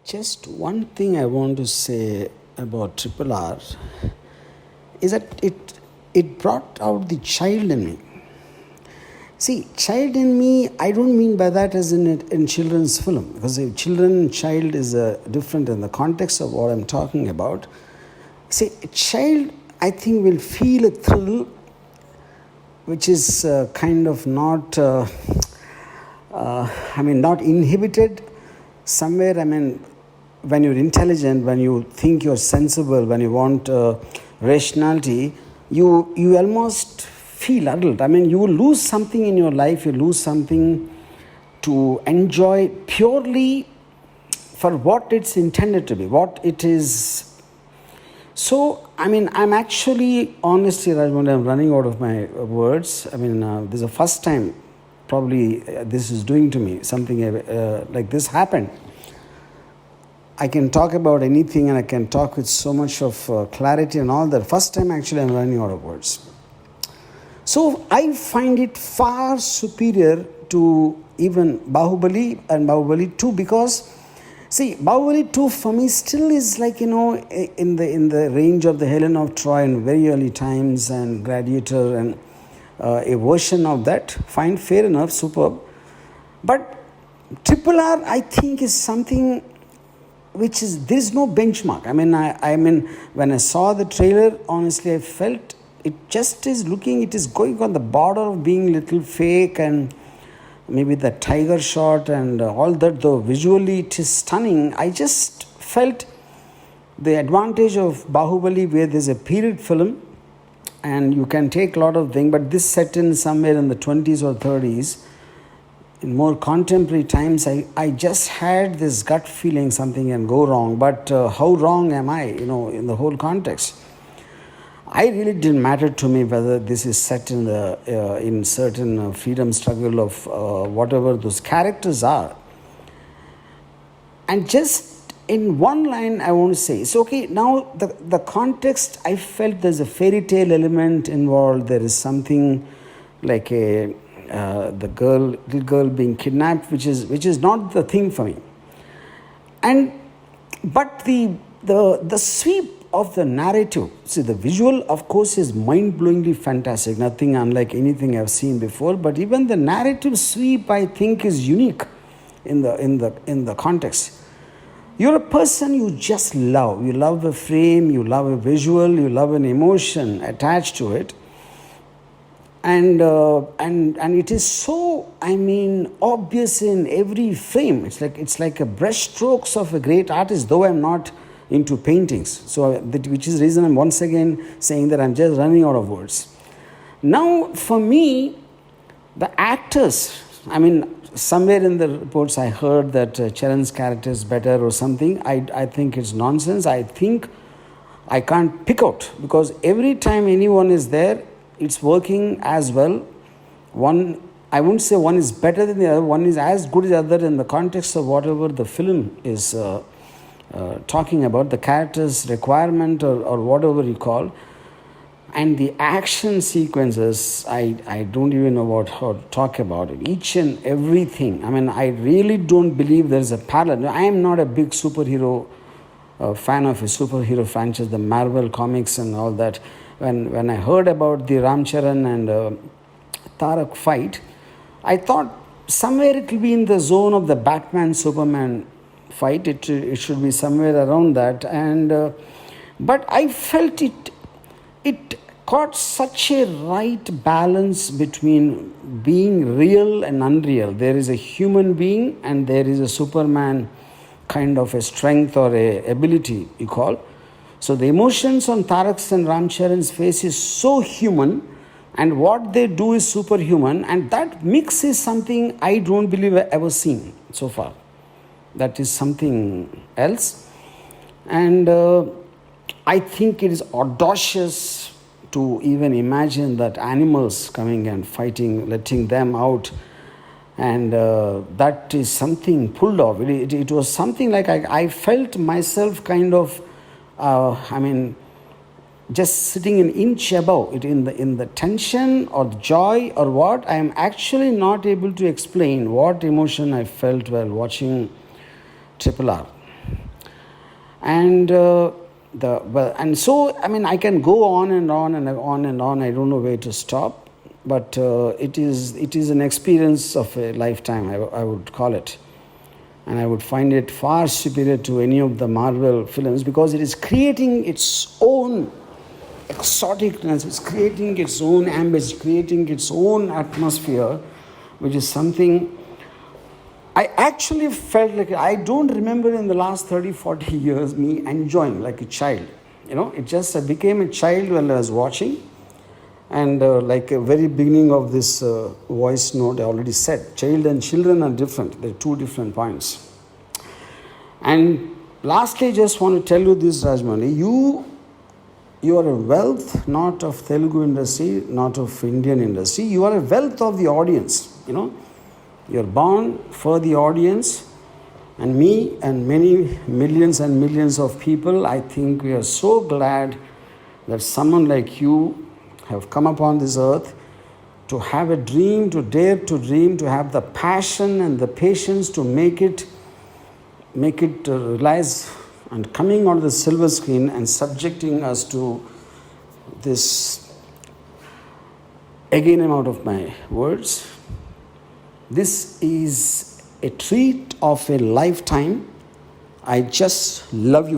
Just one thing I want to say about Triple R is that it brought out the child in me. See, child in me, I don't mean by that as in children's film, because a children and child is different in the context of what I'm talking about. See, a child, I think, will feel a thrill which is kind of not, not inhibited somewhere. When you're intelligent, when you think you're sensible, when you want rationality, you almost feel adult. You will lose something in your life, you lose something to enjoy purely for what it's intended to be, what it is. So, I'm actually, honestly, Rajamouli, I'm running out of my words. This is the first time probably this is doing to me, something like this happened. I can talk about anything and I can talk with so much of clarity and all that. First time actually I'm running out of words. So I find it far superior to even Bahubali and Bahubali 2, because see, Bahubali 2 for me still is like, in the range of the Helen of Troy in very early times and Gladiator and a version of that. Fine, fair enough, superb. But Triple R, I think, is something which is, there is no benchmark. When I saw the trailer, honestly, I felt it just is looking, it is going on the border of being a little fake, and maybe the tiger shot and all that, though visually it is stunning. I just felt the advantage of Bahubali, where there's a period film and you can take a lot of things, but this set in somewhere in the 20s or 30s, in more contemporary times, I just had this gut feeling something can go wrong. But how wrong am I, in the whole context? I really didn't matter to me whether this is set in in certain freedom struggle of whatever those characters are. And just in one line, I want to say, so okay, now the context, I felt there's a fairy tale element involved. There is something like the little girl being kidnapped, which is not the thing for me. But the sweep of the narrative, see, the visual, of course, is mind-blowingly fantastic, nothing unlike anything I've seen before. But even the narrative sweep, I think, is unique in the context. You're a person you just love. You love a frame, you love a visual, you love an emotion attached to it. And it is so, obvious in every frame. It's like a brush strokes of a great artist, though I'm not into paintings. So which is the reason I'm once again saying that I'm just running out of words. Now, for me, the actors, somewhere in the reports I heard that Charan's character is better or something. I think it's nonsense. I think I can't pick out, because every time anyone is there, it's working as well. I wouldn't say one is better than the other. One is as good as the other in the context of whatever the film is talking about, the character's requirement or whatever you call. And the action sequences, I don't even know how to talk about it. Each and everything. I really don't believe there's a parallel. I am not a big superhero fan of a superhero franchise, the Marvel comics and all that. When I heard about the Ram Charan and Tarak fight, I thought somewhere it will be in the zone of the Batman-Superman fight. It should be somewhere around that. But I felt it caught such a right balance between being real and unreal. There is a human being and there is a Superman kind of a strength or a ability, you call. So the emotions on Tarak's and Ramcharan's face is so human, and what they do is superhuman, and that mix is something I don't believe I've ever seen so far. That is something else. And I think it is audacious to even imagine that animals coming and fighting, letting them out. And that is something pulled off. It was something like I felt myself kind of, just sitting an inch above it in the tension or the joy or what. I am actually not able to explain what emotion I felt while watching Triple R. And and so I mean I can go on and on and on and on. I don't know where to stop, but it is an experience of a lifetime. I would call it, and I would find it far superior to any of the Marvel films because it is creating its own exoticness. It's creating its own ambience, creating its own atmosphere, which is something I actually felt like I don't remember in the last 30, 40 years me enjoying like a child. It just I became a child when I was watching. And like a very beginning of this voice note, I already said, child and children are different. They're two different points. And lastly, just want to tell you this, Rajamouli, you are a wealth not of Telugu industry, not of Indian industry. You are a wealth of the audience, You're born for the audience, and me and many millions and millions of people. I think we are so glad that someone like you have come upon this earth to have a dream, to dare to dream, to have the passion and the patience to make it realize, and coming on the silver screen and subjecting us to this, again I'm out of my words. This is a treat of a lifetime. I just love you.